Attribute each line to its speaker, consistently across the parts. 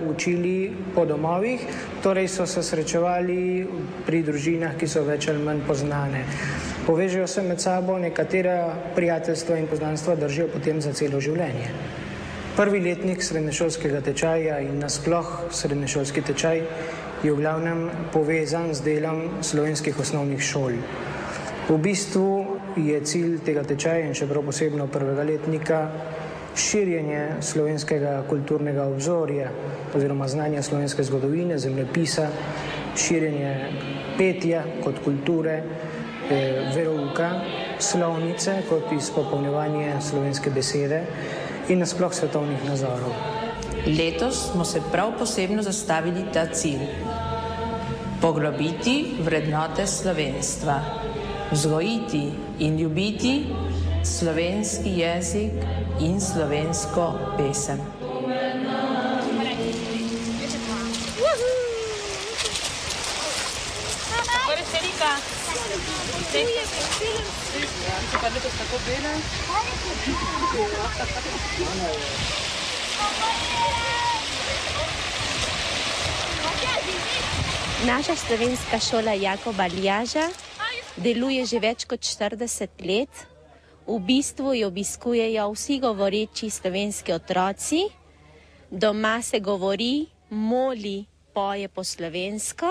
Speaker 1: učili po domovih, torej so se srečevali pri družinah, ki so več ali manj poznane. Povežejo se med sabo, nekatera prijateljstva in poznanstva držijo potem za celo življenje. Prvi letnik srednješolskega tečaja in nasploh srednješolski tečaj je v glavnem povezan z delom slovenskih osnovnih šol. V bistvu je cilj tega tečaja in še prav posebno prvega letnika širjenje slovenskega kulturnega obzorja oziroma znanja slovenske zgodovine, zemljepisa, širjenje petja kot kulture, verouka, slovnice kot izpopolnjevanje slovenske besede in nasploh svetovnih nazorov.
Speaker 2: Letos smo se prav posebno zastavili ta cilj: poglobiti vrednote slovenstva, vzgojiti in ljubiti slovenski jezik in slovensko pesem.
Speaker 3: Naša slovenska šola Jakoba Aljaža deluje že več kot 40 let. V bistvu jo obiskujejo vsi govoreči slovenski otroci. Doma se govori, moli, poje po slovensko.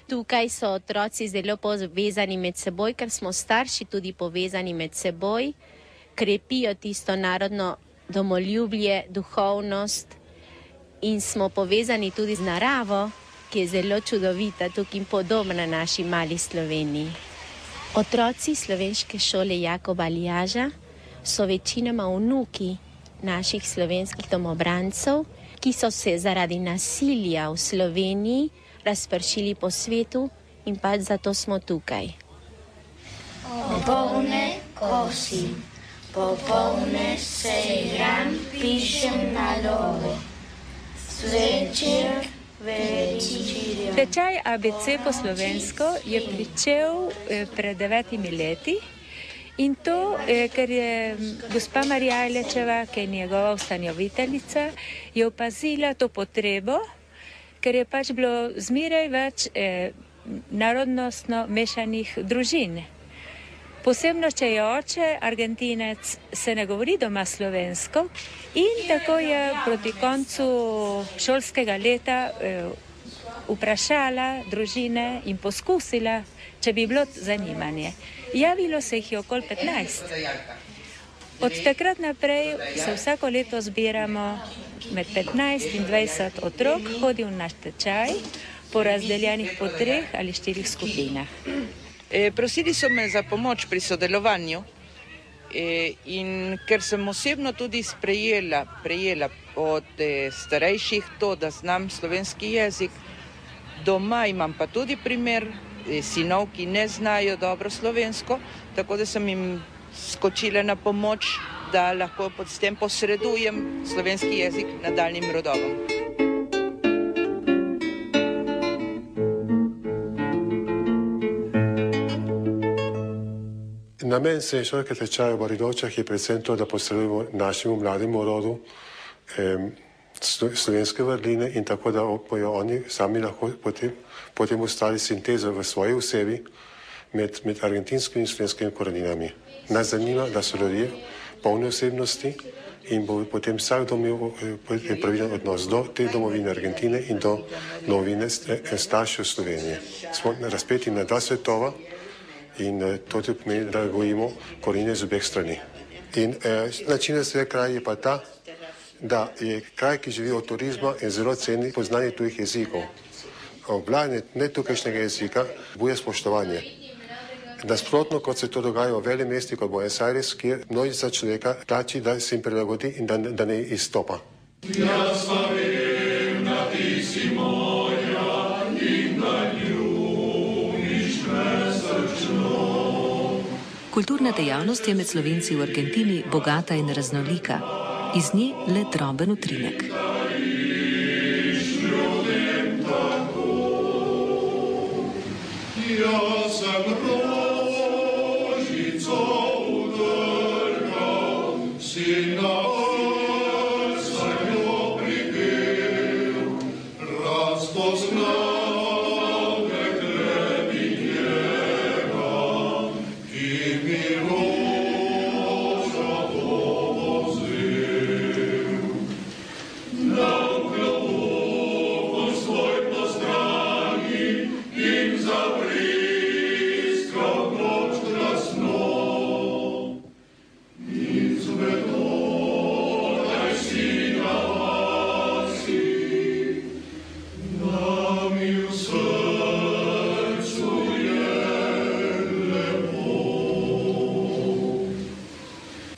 Speaker 3: Tukaj so otroci zelo povezani med seboj, ker smo starši tudi povezani med seboj, krepijo tisto narodno domoljubje, duhovnost in smo povezani tudi z naravo, ki je zelo čudovita tukaj in podobna naši mali Sloveniji. Otroci slovenske šole Jakoba Aljaža so večinoma vnuki naših slovenskih domobrancev, ki so se zaradi nasilja v Sloveniji razpršili po svetu in pač zato smo tukaj.
Speaker 4: Popolne kosim, popolne sejam, pišem naloge, zvečer večerjam.
Speaker 5: Tečaj ABC po slovensko je pričel pred 9 leti in to, ker je gospa Marija Ajlečeva, ki je njegova ustanoviteljica, je opazila to potrebo, ker je pač bilo zmeraj več narodnostno mešanih družin. Posebno, če je oče Argentinec, se ne govori doma slovensko in tako je proti koncu šolskega leta vprašala družine in poskusila, če bi bilo zanimanje. Javilo se jih je okoli 15. Od takrat naprej se vsako leto zbiramo med 15 in 20 otrok, hodi v naš tečaj po razdeljenih po 3 ali 4 skupinah.
Speaker 6: Prosili so me za pomoč pri sodelovanju in ker sem osebno tudi prejela od starejših to, da znam slovenski jezik, doma imam pa tudi primer sinov, ki ne znajo dobro slovensko, tako da sem jim skočila na pomoč, da lahko s tem posredujem slovenski jezik nadaljnjim rodovom.
Speaker 7: Namen srednješolskega tečaja v Barilovčah je predvsem to, da posredujemo našemu mlademu rodu slovenske vrline in tako, da bojo oni sami lahko potem ustvarili sintezo v svoji osebi med argentinskimi in slovenskimi koreninami. Nas zanima, da so ljudje polne osebnosti in bo potem vsak imel pravilen odnos do te domovine Argentine in do domovine staršev Slovenije. Smo razpeti na 2 svetova in to tudi pomeni, da gojimo korenine z obeh strani. In način svega kraja je pa ta, da je kraj, ki živi od turizma in zelo ceni poznanje tujih jezikov. Obvladanje ne tukajšnjega jezika buje spoštovanje. Nasprotno, kot se to dogaja v velikih mestih kot Buenos Aires, kjer množica človeka tači, da se jim prilagodi in da ne izstopa. Jaz pa vem, da ti si moja in da ljubiš me srčno.
Speaker 8: Kulturna dejavnost je med Slovenci v Argentini bogata in raznolika. Iz nje le droben utrinek.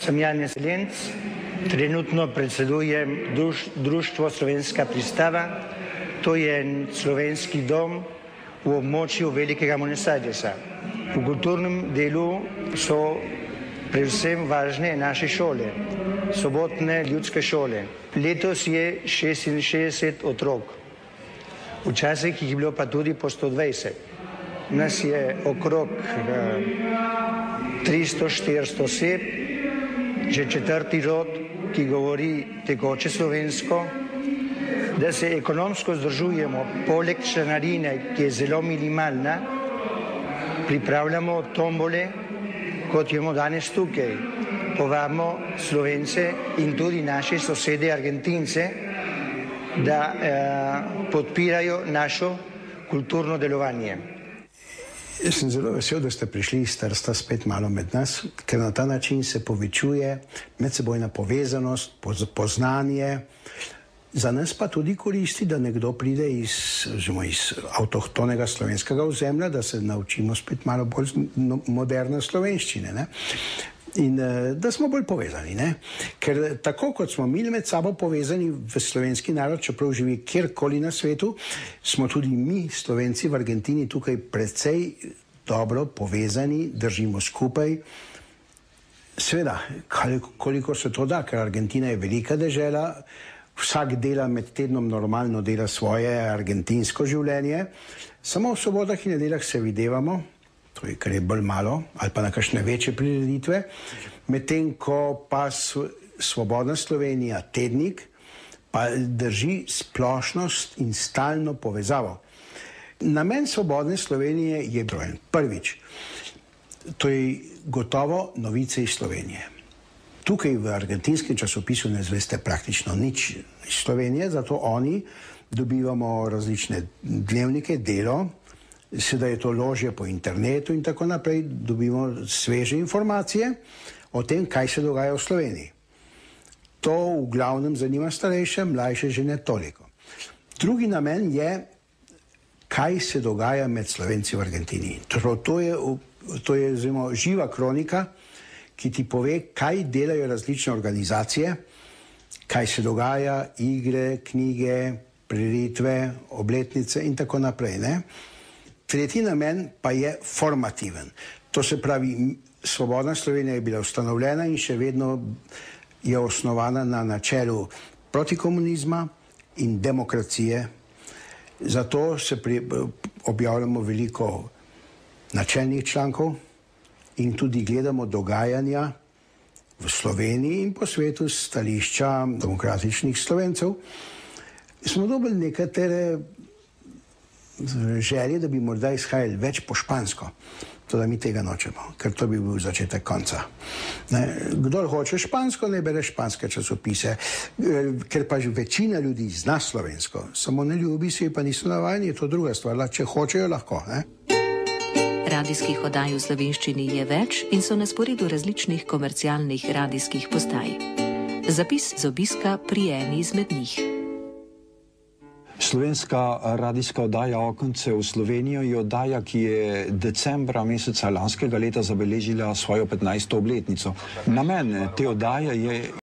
Speaker 9: Sem Janez Lenc, trenutno predsedujem Društvo Slovenska pristava, to je slovenski dom v območju Velikega Buenos Airesa. V kulturnem delu so predvsem važne naše šole, sobotne ljudske šole. Letos je 66 otrok, včasih jih je bilo pa tudi po 120. Nas je okrog 300-400 oseb, že četrti rod, ki govori tekoče slovensko, da se ekonomsko združujemo, poleg članarine, ki je zelo minimalna, pripravljamo tombole, kot imamo danes tukaj. Povabimo Slovence in tudi naše sosede Argentince, da podpirajo našo kulturno delovanje.
Speaker 10: Jaz sem zelo vesel, da ste prišli iz Trsta spet malo med nas, ker na ta način se povečuje medsebojna povezanost, poznanje. Za nas pa tudi koristi, da nekdo pride iz avtohtonega slovenskega ozemlja, da se naučimo spet malo bolj moderne slovenščine, ne? In da smo bolj povezani, ne? Ker tako kot smo mi med sabo povezani v slovenski narod, čeprav živi kjerkoli na svetu, smo tudi mi, Slovenci v Argentini, tukaj precej dobro povezani, držimo skupaj. Seveda, koliko se to da, ker Argentina je velika dežela, vsak dela med tednom normalno dela svoje argentinsko življenje, samo v sobotah in nedeljah se videvamo, to je kar je bolj malo, ali pa na kakšne večje prireditve, medtem ko pa Svobodna Slovenija tednik pa drži splošnost in stalno povezavo. Namen Svobodne Slovenije je brojen. Prvič, to je gotovo novice iz Slovenije. Tukaj v argentinskem časopisu ne zveste praktično nič iz Slovenije, zato oni dobivamo različne dnevnike, delo, sedaj je to ložje po internetu in tako naprej, dobimo sveže informacije o tem, kaj se dogaja v Sloveniji. To v glavnem zanima starejše, mlajše že ne toliko. Drugi namen je, kaj se dogaja med Slovenci v Argentini. To je živa kronika, ki ti pove, kaj delajo različne organizacije, kaj se dogaja, igre, knjige, prireditve, obletnice in tako naprej, ne? Tretji namen pa je formativen. To se pravi, Svobodna Slovenija je bila ustanovljena in še vedno je osnovana na načelu protikomunizma in demokracije. Zato se objavljamo veliko načelnih člankov in tudi gledamo dogajanja v Sloveniji in po svetu s stališča demokratičnih Slovencev. Smo dobili nekatere želje, da bi morda izhajali več po špansko. To da mi tega nočemo, ker to bi bil začetek konca. Kdor hoče špansko, ne bere španske časopise, ker pa večina ljudi zna slovensko, samo ne ljubi si, pa niso navajeni, je to druga stvar, če hočejo, lahko.
Speaker 8: Radijskih oddaj v slovenščini je več in so na sporedu različnih komercialnih radijskih postaj. Zapis z obiska pri eni izmed njih.
Speaker 11: Slovenska radijska oddaja Okence v Slovenijo je oddaja, ki je decembra meseca lanskega leta zabeležila svojo 15. obletnico. Namen te oddaje je